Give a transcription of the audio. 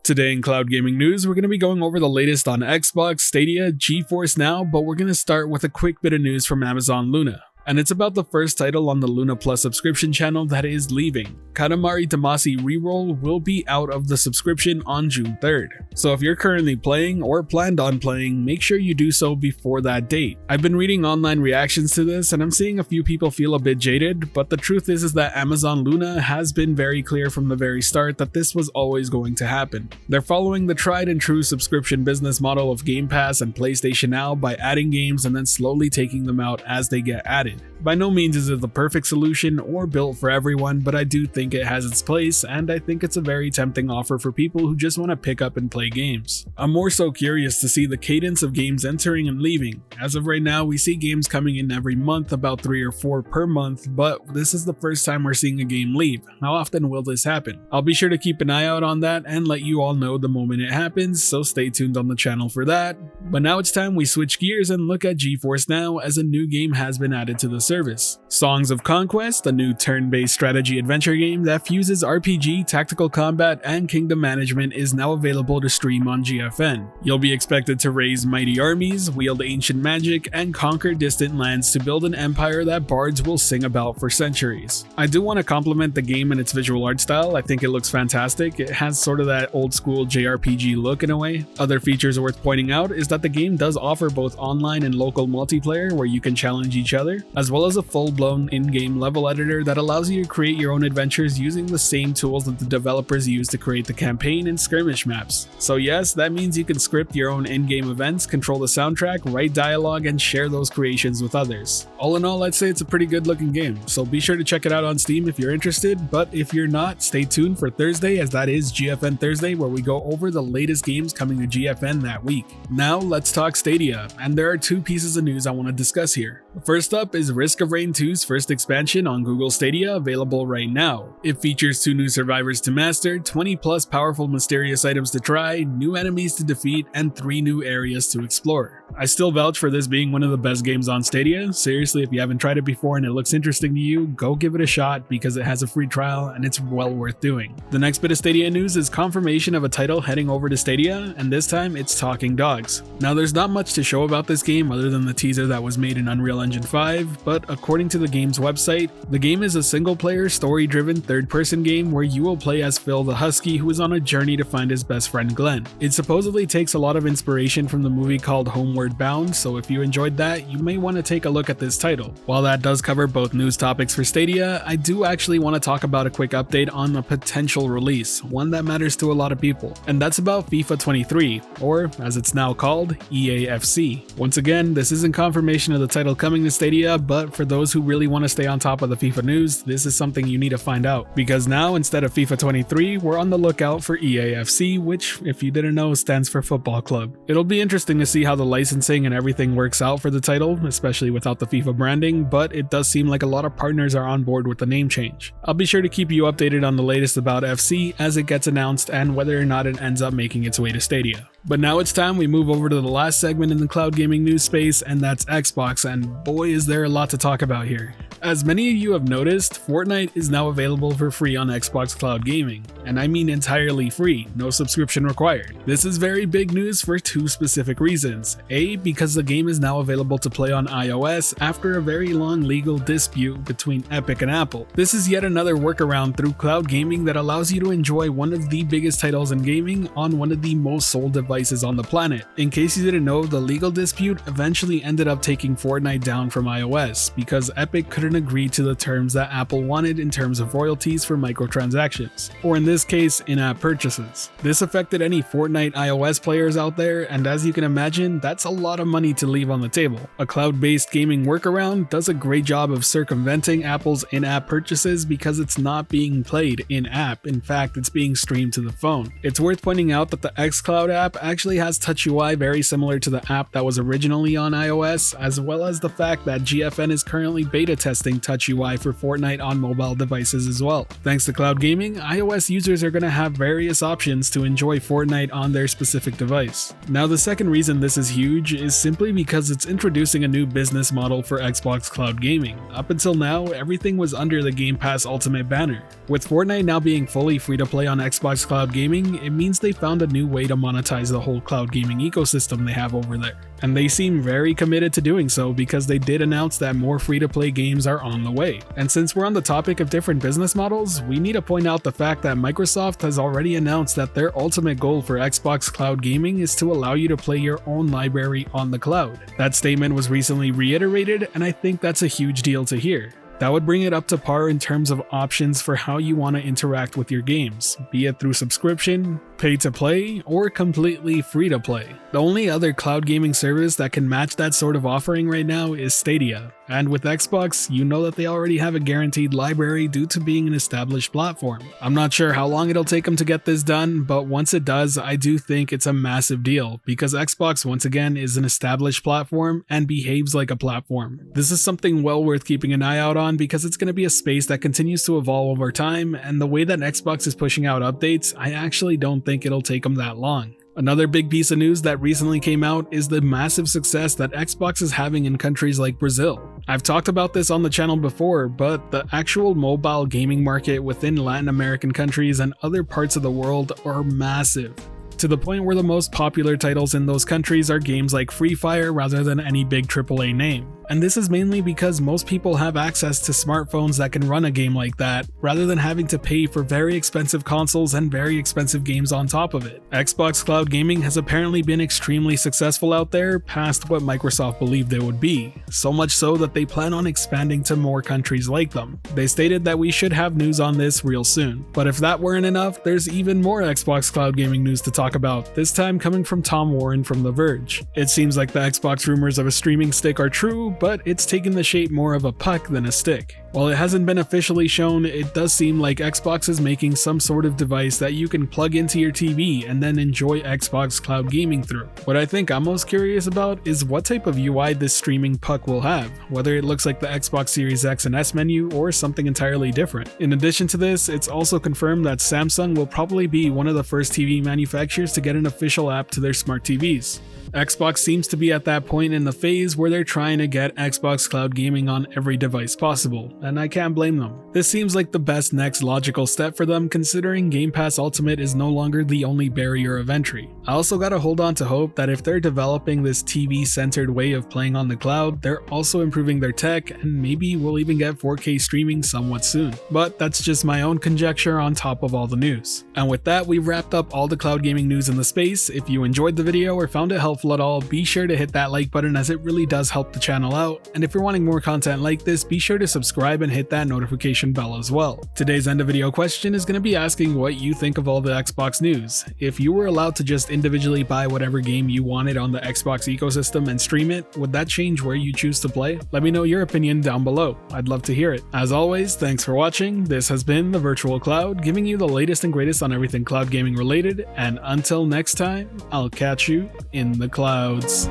Today in Cloud Gaming News, we're going to be going over the latest on Xbox, Stadia, GeForce NOW, but we're going to start with a quick bit of news from Amazon Luna. And it's about the first title on the Luna Plus subscription channel that is leaving. Katamari Damacy Reroll will be out of the subscription on June 3rd. So if you're currently playing or planned on playing, make sure you do so before that date. I've been reading online reactions to this and I'm seeing a few people feel a bit jaded, but the truth is that Amazon Luna has been very clear from the very start that this was always going to happen. They're following the tried and true subscription business model of Game Pass and PlayStation Now by adding games and then slowly taking them out as they get added. By no means is it the perfect solution or built for everyone, but I do think it has its place, and I think it's a very tempting offer for people who just want to pick up and play games. I'm more so curious to see the cadence of games entering and leaving. As of right now, we see games coming in every month, about 3 or 4 per month, but this is the first time we're seeing a game leave. How often will this happen? I'll be sure to keep an eye out on that and let you all know the moment it happens, so stay tuned on the channel for that. But now it's time we switch gears and look at GeForce NOW, as a new game has been added to the service. Songs of Conquest, a new turn-based strategy adventure game that fuses RPG, tactical combat, and kingdom management, is now available to stream on GFN. You'll be expected to raise mighty armies, wield ancient magic, and conquer distant lands to build an empire that bards will sing about for centuries. I do want to compliment the game and its visual art style. I think it looks fantastic. It has sort of that old school JRPG look in a way. Other features worth pointing out is that the game does offer both online and local multiplayer where you can challenge each other, as well as a full-blown in-game level editor that allows you to create your own adventures using the same tools that the developers use to create the campaign and skirmish maps. So yes, that means you can script your own in-game events, control the soundtrack, write dialogue, and share those creations with others. All in all, I'd say it's a pretty good looking game, so be sure to check it out on Steam if you're interested, but if you're not, stay tuned for Thursday, as that is GFN Thursday, where we go over the latest games coming to GFN that week. Now let's talk Stadia, and there are 2 pieces of news I want to discuss here. First up is Risk of Rain 2's first expansion on Google Stadia, available right now. It features 2 new survivors to master, 20 plus powerful mysterious items to try, new enemies to defeat, and 3 new areas to explore. I still vouch for this being one of the best games on Stadia. Seriously, if you haven't tried it before and it looks interesting to you, go give it a shot because it has a free trial and it's well worth doing. The next bit of Stadia news is confirmation of a title heading over to Stadia, and this time it's Talking Dogs. Now there's not much to show about this game other than the teaser that was made in Unreal Engine 5, but according to the game's website, the game is a single-player, story-driven, third-person game where you will play as Phil the Husky, who is on a journey to find his best friend Glenn. It supposedly takes a lot of inspiration from the movie called Homeward Bound, so if you enjoyed that, you may want to take a look at this title. While that does cover both news topics for Stadia, I do actually want to talk about a quick update on a potential release, one that matters to a lot of people, and that's about FIFA 23, or as it's now called, EA FC. Once again, this isn't confirmation of the title coming to Stadia, but for those who really want to stay on top of the FIFA news, this is something you need to find out, because now instead of FIFA 23, we're on the lookout for EA FC, which, if you didn't know, stands for Football Club. It'll be interesting to see how the licensing and everything works out for the title, especially without the FIFA branding, but it does seem like a lot of partners are on board with the name change. I'll be sure to keep you updated on the latest about FC as it gets announced and whether or not it ends up making its way to Stadia. But now it's time we move over to the last segment in the cloud gaming news space, and that's Xbox, and boy is there a lot to talk about here. As many of you have noticed, Fortnite is now available for free on Xbox Cloud Gaming, and I mean entirely free, no subscription required. This is very big news for 2 specific reasons. A, because the game is now available to play on iOS after a very long legal dispute between Epic and Apple. This is yet another workaround through cloud gaming that allows you to enjoy one of the biggest titles in gaming on one of the most sold devices on the planet. In case you didn't know, the legal dispute eventually ended up taking Fortnite down from iOS because Epic couldn't agree to the terms that Apple wanted in terms of royalties for microtransactions, or in this case, in-app purchases. This affected any Fortnite iOS players out there, and as you can imagine, that's a lot of money to leave on the table. A cloud-based gaming workaround does a great job of circumventing Apple's in-app purchases because it's not being played in-app. In fact, it's being streamed to the phone. It's worth pointing out that the XCloud app actually has touch UI very similar to the app that was originally on iOS, as well as the fact that GFN is currently beta testing touch UI for Fortnite on mobile devices as well. Thanks to cloud gaming, iOS users are going to have various options to enjoy Fortnite on their specific device. Now, the second reason this is huge is simply because it's introducing a new business model for Xbox cloud gaming. Up until now, everything was under the Game Pass Ultimate banner. With Fortnite now being fully free to play on Xbox cloud gaming, it means they found a new way to monetize the whole cloud gaming ecosystem they have over there. And they seem very committed to doing so because they did announce that more free-to-play games are on the way. And since we're on the topic of different business models, we need to point out the fact that Microsoft has already announced that their ultimate goal for Xbox cloud gaming is to allow you to play your own library on the cloud. That statement was recently reiterated, and I think that's a huge deal to hear. That would bring it up to par in terms of options for how you want to interact with your games, be it through subscription, pay to play, or completely free to play. The only other cloud gaming service that can match that sort of offering right now is Stadia, and with Xbox, you know that they already have a guaranteed library due to being an established platform. I'm not sure how long it'll take them to get this done, but once it does, I do think it's a massive deal, because Xbox once again is an established platform and behaves like a platform. This is something well worth keeping an eye out on because it's going to be a space that continues to evolve over time, and the way that Xbox is pushing out updates, I actually don't think it'll take them that long. Another big piece of news that recently came out is the massive success that Xbox is having in countries like Brazil. I've talked about this on the channel before, but the actual mobile gaming market within Latin American countries and other parts of the world are massive, to the point where the most popular titles in those countries are games like Free Fire rather than any big AAA name. And this is mainly because most people have access to smartphones that can run a game like that, rather than having to pay for very expensive consoles and very expensive games on top of it. Xbox cloud gaming has apparently been extremely successful out there, past what Microsoft believed it would be, so much so that they plan on expanding to more countries like them. They stated that we should have news on this real soon. But if that weren't enough, there's even more Xbox cloud gaming news to talk about, this time coming from Tom Warren from The Verge. It seems like the Xbox rumors of a streaming stick are true, but it's taken the shape more of a puck than a stick. While it hasn't been officially shown, it does seem like Xbox is making some sort of device that you can plug into your TV and then enjoy Xbox cloud gaming through. What I think I'm most curious about is what type of UI this streaming puck will have, whether it looks like the Xbox Series X and S menu or something entirely different. In addition to this, it's also confirmed that Samsung will probably be one of the first TV manufacturers to get an official app to their smart TVs. Xbox seems to be at that point in the phase where they're trying to get Xbox cloud gaming on every device possible, and I can't blame them. This seems like the best next logical step for them, considering Game Pass Ultimate is no longer the only barrier of entry. I also gotta hold on to hope that if they're developing this TV-centered way of playing on the cloud, they're also improving their tech, and maybe we'll even get 4K streaming somewhat soon. But that's just my own conjecture on top of all the news. And with that, we've wrapped up all the cloud gaming news in the space. If you enjoyed the video or found it helpful at all, be sure to hit that like button as it really does help the channel out, and if you're wanting more content like this, be sure to subscribe and hit that notification bell as well. Today's end of video question is going to be asking what you think of all the Xbox news. If you were allowed to just individually buy whatever game you wanted on the Xbox ecosystem and stream it, would that change where you choose to play? Let me know your opinion down below. I'd love to hear it. As always, thanks for watching. This has been The Virtual Cloud, giving you the latest and greatest on everything cloud gaming related, and until next time, I'll catch you in the clouds.